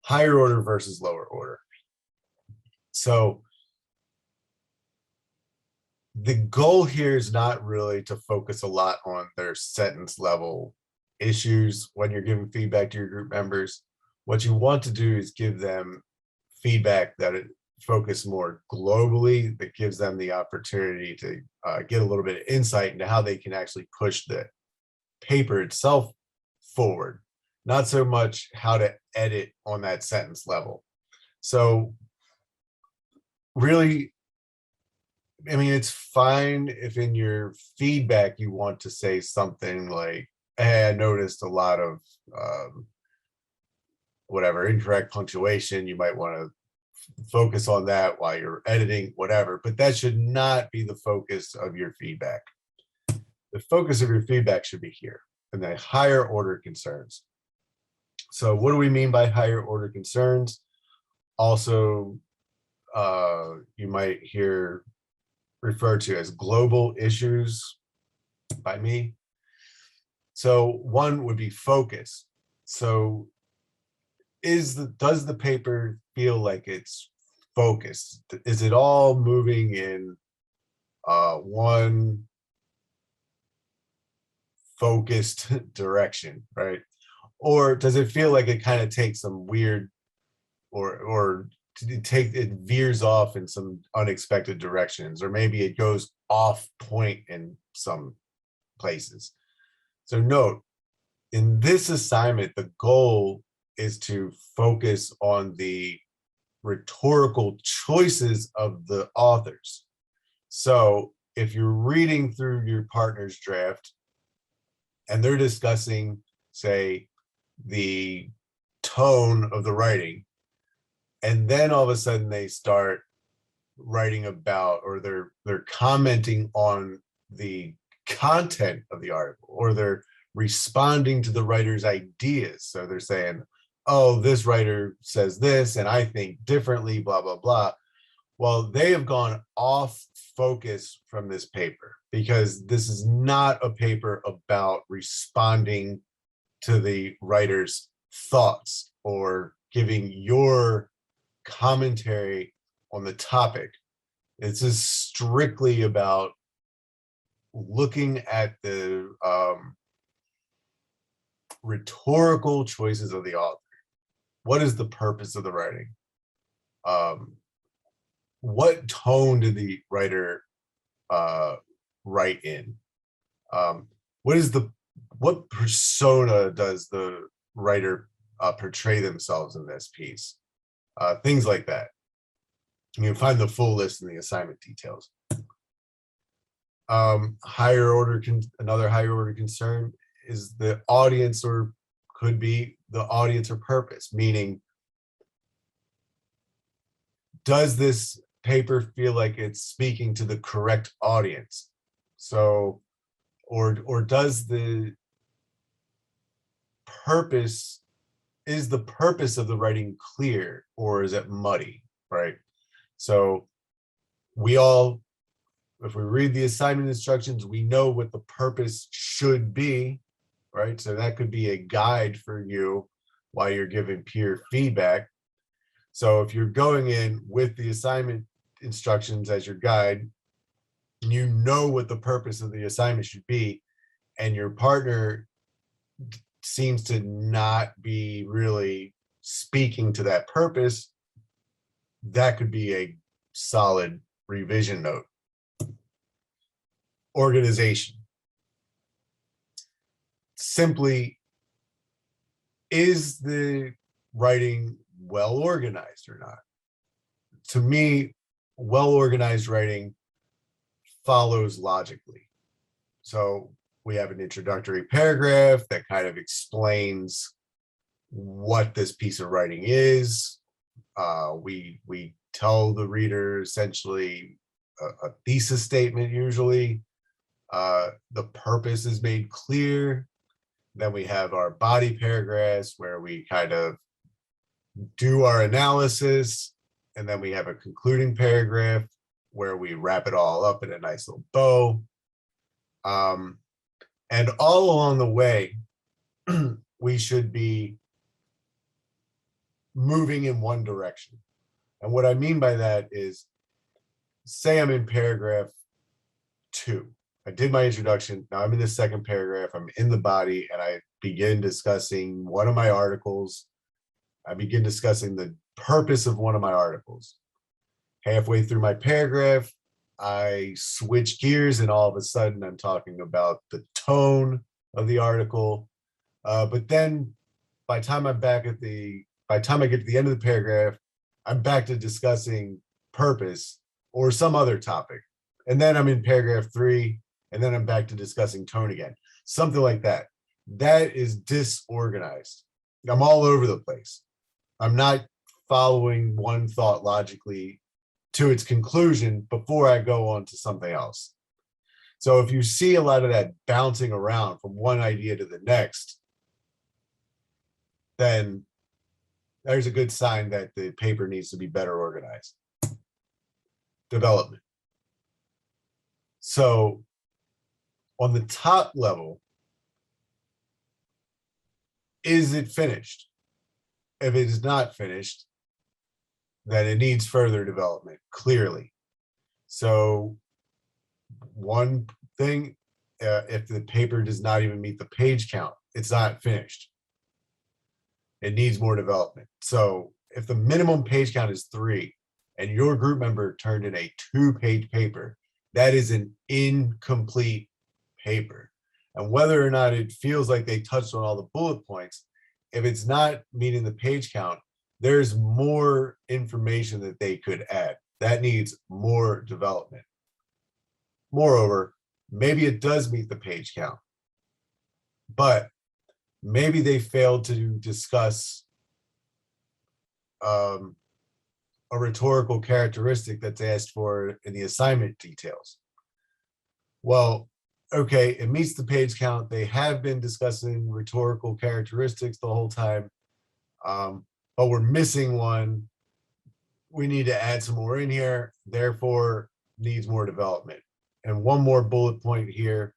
higher order versus lower order. So the goal here is not really to focus a lot on their sentence level issues when you're giving feedback to your group members. What you want to do is give them feedback that it focus more globally, that gives them the opportunity to get a little bit of insight into how they can actually push the paper itself forward, not so much how to edit on that sentence level. So really, I mean, it's fine if in your feedback you want to say something like, hey, I noticed a lot of whatever incorrect punctuation. You might want to focus on that while you're editing, whatever, but that should not be the focus of your feedback. The focus of your feedback should be here in the higher order concerns. So what do we mean by higher order concerns? Also, you might hear referred to as global issues by me. So one would be focus. So does the paper feel like it's focused? Is it all moving in one focused direction, right? Or does it feel like it kind of takes some weird or it veers off in some unexpected directions, or maybe it goes off point in some places? So note, in this assignment, the goal is to focus on the rhetorical choices of the authors. So if you're reading through your partner's draft and they're discussing, say, the tone of the writing, and then all of a sudden they start writing about, or they're commenting on the content of the article, or they're responding to the writer's ideas. So they're saying, oh, this writer says this and I think differently, blah, blah, blah. Well, they have gone off focus from this paper, because this is not a paper about responding to the writer's thoughts or giving your commentary on the topic. It's just strictly about looking at the rhetorical choices of the author. What is the purpose of the writing? What tone did the writer write in? What persona does the writer portray themselves in this piece? Things like that. You can find the full list in the assignment details. Another higher order concern is the audience, or could be the audience or purpose, meaning, does this paper feel like it's speaking to the correct audience? So, or does the purpose, is the purpose of the writing clear, or is it muddy, right? So we all, if we read the assignment instructions, we know what the purpose should be, right? So that could be a guide for you while you're giving peer feedback. So if you're going in with the assignment instructions as your guide, you know what the purpose of the assignment should be, and your partner seems to not be really speaking to that purpose, that could be a solid revision note. Organization. Simply, is the writing well organized or not? To me, well organized writing follows logically. So we have an introductory paragraph that kind of explains what this piece of writing is. We tell the reader essentially a thesis statement usually. The purpose is made clear. Then we have our body paragraphs where we kind of do our analysis, and then we have a concluding paragraph where we wrap it all up in a nice little bow. And all along the way, we should be moving in one direction. And what I mean by that is, say I'm in paragraph 2. I did my introduction. Now I'm in the second paragraph. I'm in the body and I begin discussing one of my articles. I begin discussing the purpose of one of my articles. Halfway through my paragraph, I switch gears and all of a sudden I'm talking about the tone of the article. But then by the time I get to the end of the paragraph, I'm back to discussing purpose or some other topic. And then I'm in paragraph 3, and then I'm back to discussing tone again. Something like that. That is disorganized. I'm all over the place. I'm not following one thought logically to its conclusion before I go on to something else. So if you see a lot of that bouncing around from one idea to the next, then there's a good sign that the paper needs to be better organized. Development. So on the top level, is it finished? If it is not finished, then it needs further development, clearly. So one thing, if the paper does not even meet the page count, it's not finished. It needs more development. So if the minimum page count is 3 and your group member turned in a 2-page paper, that is an incomplete paper. And whether or not it feels like they touched on all the bullet points, if it's not meeting the page count, there's more information that they could add. That needs more development. Moreover, maybe it does meet the page count, but maybe they failed to discuss a rhetorical characteristic that's asked for in the assignment details. Well, okay, it meets the page count. They have been discussing rhetorical characteristics the whole time, but we're missing one. We need to add some more in here, therefore needs more development. And one more bullet point here.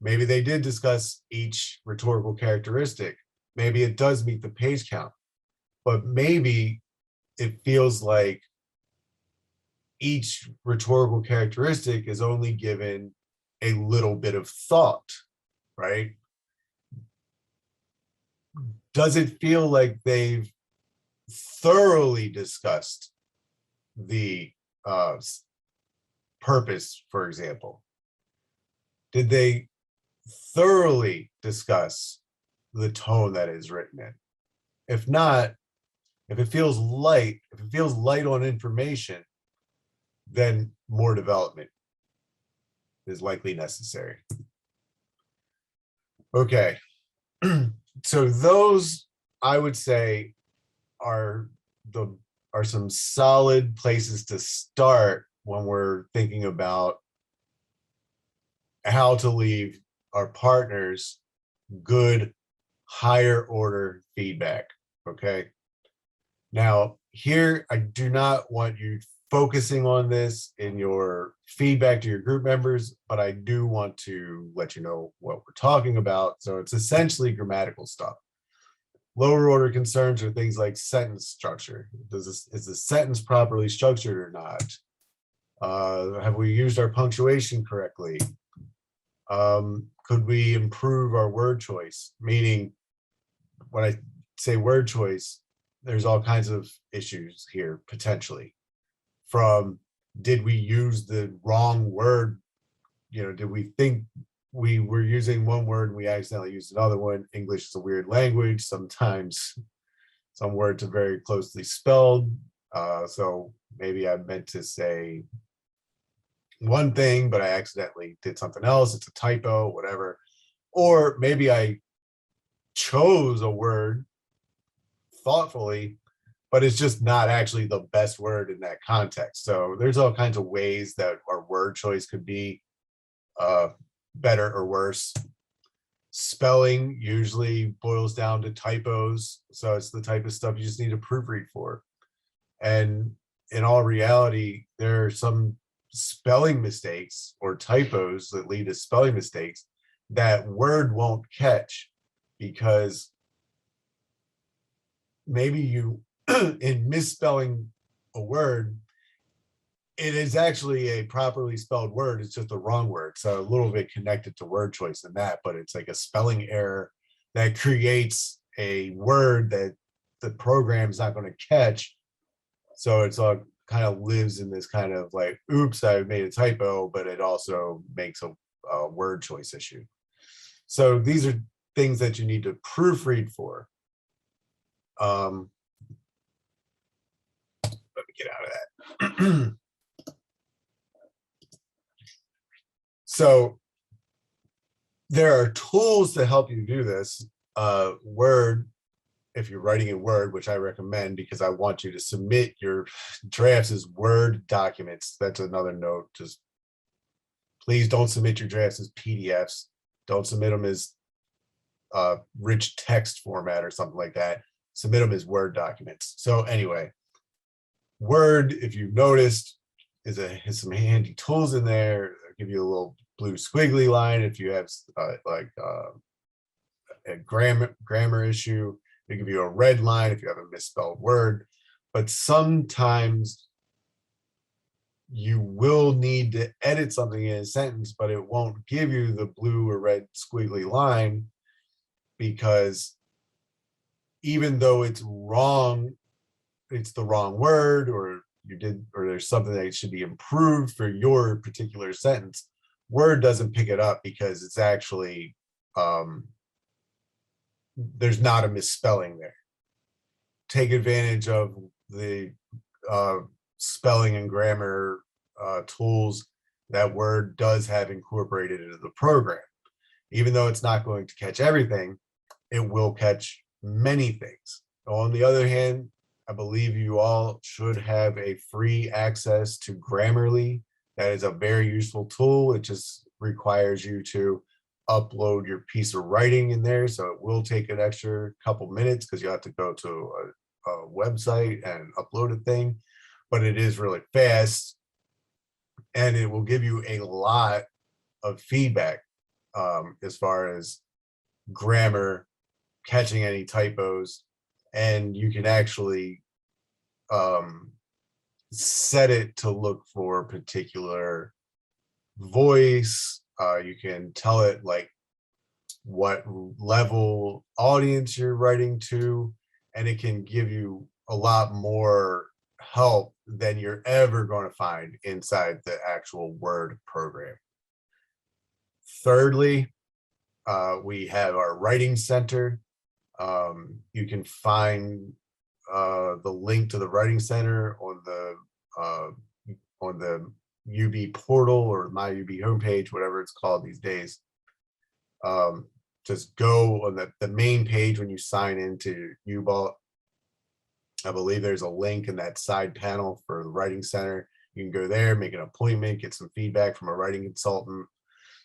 Maybe they did discuss each rhetorical characteristic. Maybe it does meet the page count, but maybe it feels like each rhetorical characteristic is only given a little bit of thought, right? Does it feel like they've thoroughly discussed the purpose, for example? Did they thoroughly discuss the tone that is written in? If not, if it feels light on information, then more development is likely necessary. Okay, so those, I would say, are some solid places to start when we're thinking about how to leave our partners good higher order feedback. Okay, now here I do not want you focusing on this in your feedback to your group members, but I do want to let you know what we're talking about. So it's essentially grammatical stuff. Lower order concerns are things like sentence structure. Is the sentence properly structured or not? Have we used our punctuation correctly? Could we improve our word choice? Meaning, when I say word choice, there's all kinds of issues here potentially. From, did we use the wrong word? Did we think we were using one word and we accidentally used another one? English is a weird language. Sometimes some words are very closely spelled. So maybe I meant to say one thing, but I accidentally did something else. It's a typo, whatever. Or maybe I chose a word thoughtfully, but it's just not actually the best word in that context. So there's all kinds of ways that our word choice could be better or worse. Spelling usually boils down to typos. So it's the type of stuff you just need to proofread for. And in all reality, there are some spelling mistakes or typos that lead to spelling mistakes that Word won't catch because maybe you in misspelling a word, it is actually a properly spelled word. It's just the wrong word. So a little bit connected to word choice in that, but it's like a spelling error that creates a word that the program's not going to catch. So it's all kind of lives in this kind of like, oops, I made a typo, but it also makes a word choice issue. So these are things that you need to proofread for. Let me get out of that. So there are tools to help you do this. Word, if you're writing in Word, which I recommend because I want you to submit your drafts as Word documents. That's another note. Just please don't submit your drafts as PDFs. Don't submit them as rich text format or something like that. Submit them as Word documents. So anyway, Word, if you've noticed, has some handy tools in there. I'll give you a little blue squiggly line if you have a grammar issue. They give you a red line if you have a misspelled word. But sometimes you will need to edit something in a sentence, but it won't give you the blue or red squiggly line because even though it's wrong, it's the wrong word, or there's something that should be improved for your particular sentence, Word doesn't pick it up because it's actually there's not a misspelling there. Take advantage of the spelling and grammar tools that Word does have incorporated into the program. Even though it's not going to catch everything, it will catch many things. On the other hand, I believe you all should have a free access to Grammarly. That is a very useful tool. It just requires you to upload your piece of writing in there. So it will take an extra couple minutes because you have to go to a website and upload a thing, but it is really fast and it will give you a lot of feedback as far as grammar, catching any typos, and you can actually set it to look for a particular voice. You can tell it like what level audience you're writing to, and it can give you a lot more help than you're ever going to find inside the actual Word program. Thirdly, we have our writing center. You can find the link to the writing center on the UB portal or my UB homepage, whatever it's called these days. Just go on the main page when you sign into UBalt. I believe there's a link in that side panel for the writing center. You can go there, make an appointment, get some feedback from a writing consultant.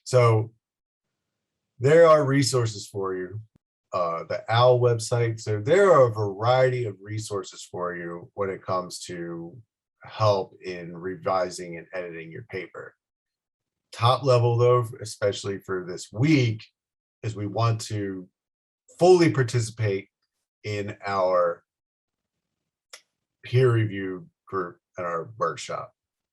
So there are resources for you. The OWL website. So there are a variety of resources for you when it comes to help in revising and editing your paper. Top level though, especially for this week, is we want to fully participate in our peer review group at our workshop.